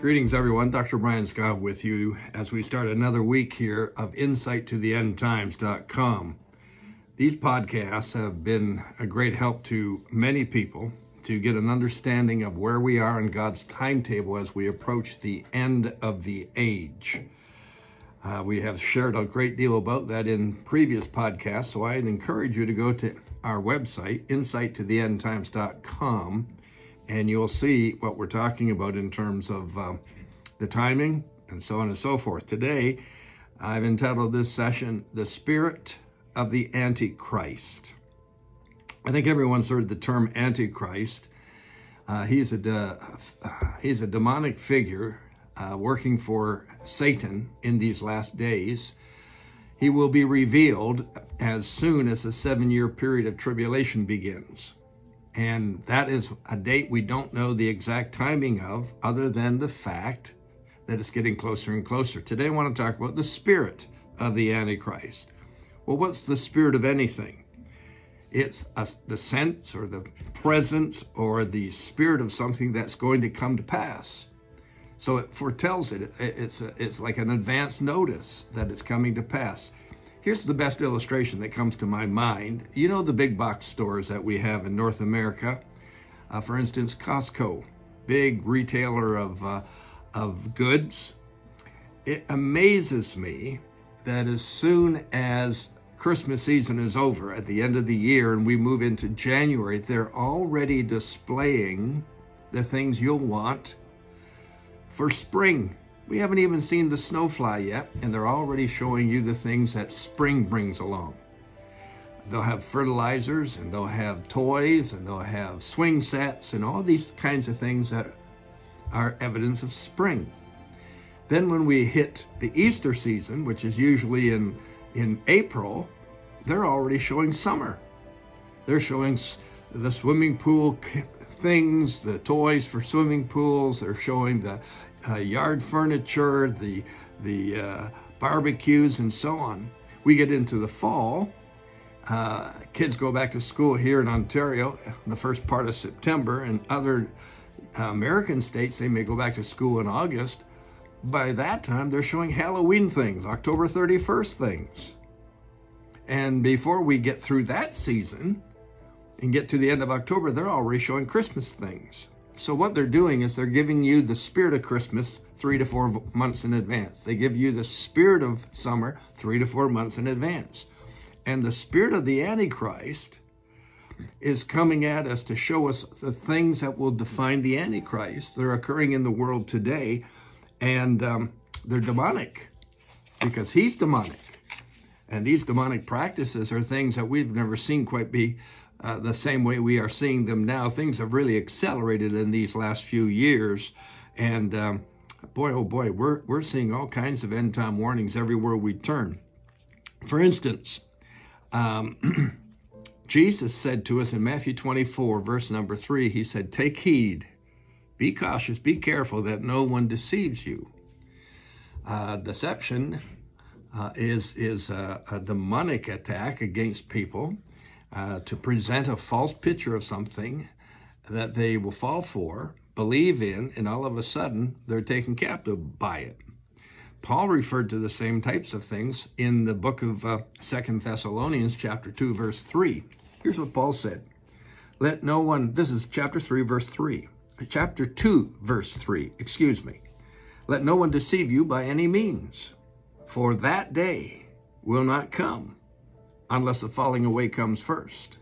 Greetings, everyone. Dr. Brian Scott with you as we start another week here of InsightToTheEndTimes.com. These podcasts have been a great help to many people to get an understanding of where we are in God's timetable as we approach the end of the age. We have shared a great deal about that in previous podcasts, so I'd encourage you to go to our website, InsightToTheEndTimes.com, and you'll see what we're talking about in terms of the timing and so on and so forth. Today, I've entitled this session, The Spirit of the Antichrist. I think everyone's heard the term Antichrist. He's a demonic figure working for Satan in these last days. He will be revealed as soon as the 7-year period of tribulation begins. And that is a date we don't know the exact timing of, other than the fact that it's getting closer and closer. Today I want to talk about the spirit of the Antichrist. Well, what's the spirit of anything? It's the sense or the presence or the spirit of something that's going to come to pass. So it foretells it. It's like an advance notice that it's coming to pass. Here's the best illustration that comes to my mind. You know the big box stores that we have in North America? For instance, Costco, big retailer of goods. It amazes me that as soon as Christmas season is over at the end of the year and we move into January, they're already displaying the things you'll want for spring. We haven't even seen the snow fly yet, and they're already showing you the things that spring brings along. They'll have fertilizers, and they'll have toys, and they'll have swing sets, and all these kinds of things that are evidence of spring. Then when we hit the Easter season, which is usually in April, they're already showing summer. They're showing the swimming pool things, the toys for swimming pools. They're showing the yard furniture, the barbecues, and so on. We get into the fall. Kids go back to school here in Ontario in the first part of September, and other American states, they may go back to school in August. By that time, they're showing Halloween things, October 31st things. And before we get through that season and get to the end of October, they're already showing Christmas things. So what they're doing is they're giving you the spirit of Christmas 3 to 4 months in advance. They give you the spirit of summer 3 to 4 months in advance. And the spirit of the Antichrist is coming at us to show us the things that will define the Antichrist. They're occurring in the world today, and they're demonic because he's demonic. And these demonic practices are things that we've never seen quite be the same way we are seeing them now. Things have really accelerated in these last few years. And boy, oh boy, we're seeing all kinds of end time warnings everywhere we turn. For instance, Jesus said to us in Matthew 24, verse number 3, he said, "Take heed, be cautious, be careful that no one deceives you." Deception is a demonic attack against people. To present a false picture of something that they will fall for, believe in, and all of a sudden they're taken captive by it. Paul referred to the same types of things in the book of 2 Thessalonians chapter 2, verse 3. Here's what Paul said. Let no one, this is chapter 3, verse 3. Chapter 2, verse 3, excuse me. Let no one deceive you by any means, for that day will not come unless the falling away comes first.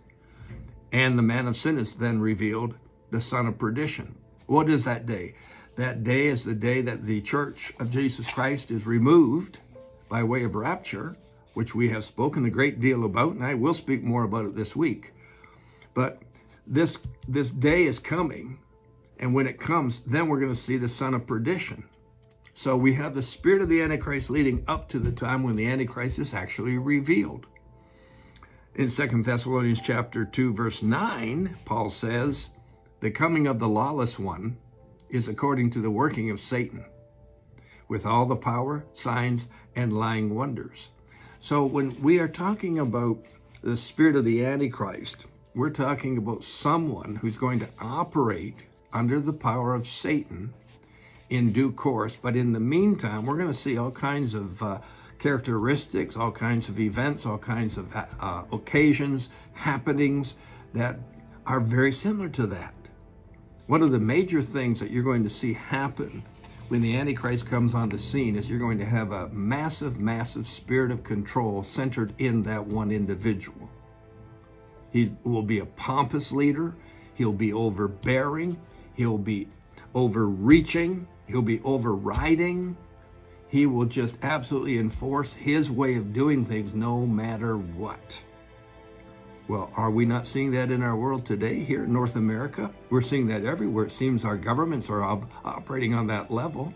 And the man of sin is then revealed, the son of perdition. What is that day? That day is the day that the church of Jesus Christ is removed by way of rapture, which we have spoken a great deal about, and I will speak more about it this week. But this day is coming, and when it comes, then we're going to see the son of perdition. So we have the spirit of the Antichrist leading up to the time when the Antichrist is actually revealed. In 2 Thessalonians chapter 2, verse 9, Paul says, "The coming of the lawless one is according to the working of Satan, with all the power, signs, and lying wonders." So when we are talking about the spirit of the Antichrist, we're talking about someone who's going to operate under the power of Satan in due course. But in the meantime, we're going to see all kinds of characteristics, all kinds of events, all kinds of occasions, happenings that are very similar to that. One of the major things that you're going to see happen when the Antichrist comes on the scene is you're going to have a massive, massive spirit of control centered in that one individual. He will be a pompous leader. He'll be overbearing. He'll be overreaching. He'll be overriding. He will just absolutely enforce his way of doing things no matter what. Well, are we not seeing that in our world today here in North America? We're seeing that everywhere. It seems our governments are operating on that level.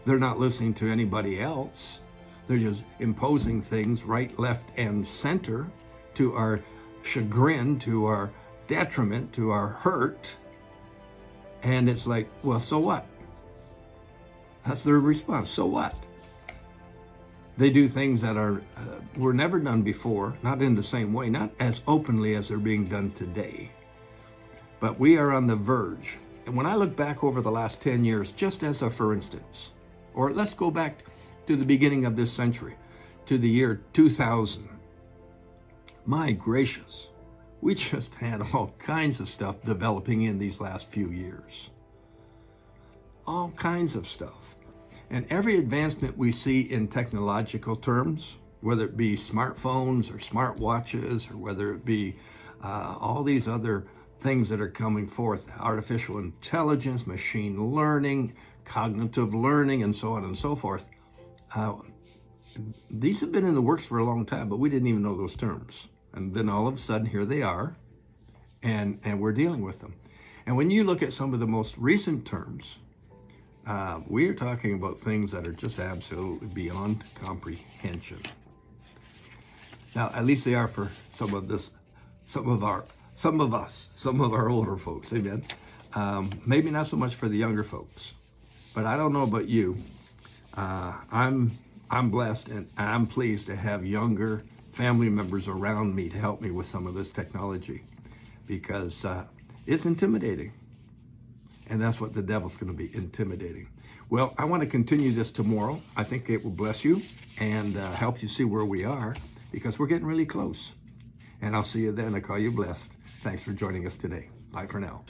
They're not listening to anybody else. They're just imposing things right, left, and center to our chagrin, to our detriment, to our hurt. And it's like, well, so what? That's their response. So what? They do things that were never done before, not in the same way, not as openly as they're being done today. But we are on the verge. And when I look back over the last 10 years, just as a for instance, or let's go back to the beginning of this century, to the year 2000. My gracious, we just had all kinds of stuff developing in these last few years. All kinds of stuff. And every advancement we see in technological terms, whether it be smartphones or smartwatches, or whether it be all these other things that are coming forth, artificial intelligence, machine learning, cognitive learning, and so on and so forth. These have been in the works for a long time, but we didn't even know those terms. And then all of a sudden, here they are, and we're dealing with them. And when you look at some of the most recent terms, we are talking about things that are just absolutely beyond comprehension. Now, at least they are for some of our older folks, amen. Maybe not so much for the younger folks, but I don't know about you. I'm blessed and I'm pleased to have younger family members around me to help me with some of this technology, because it's intimidating. And that's what the devil's going to be, intimidating. Well, I want to continue this tomorrow. I think it will bless you and help you see where we are, because we're getting really close. And I'll see you then. I call you blessed. Thanks for joining us today. Bye for now.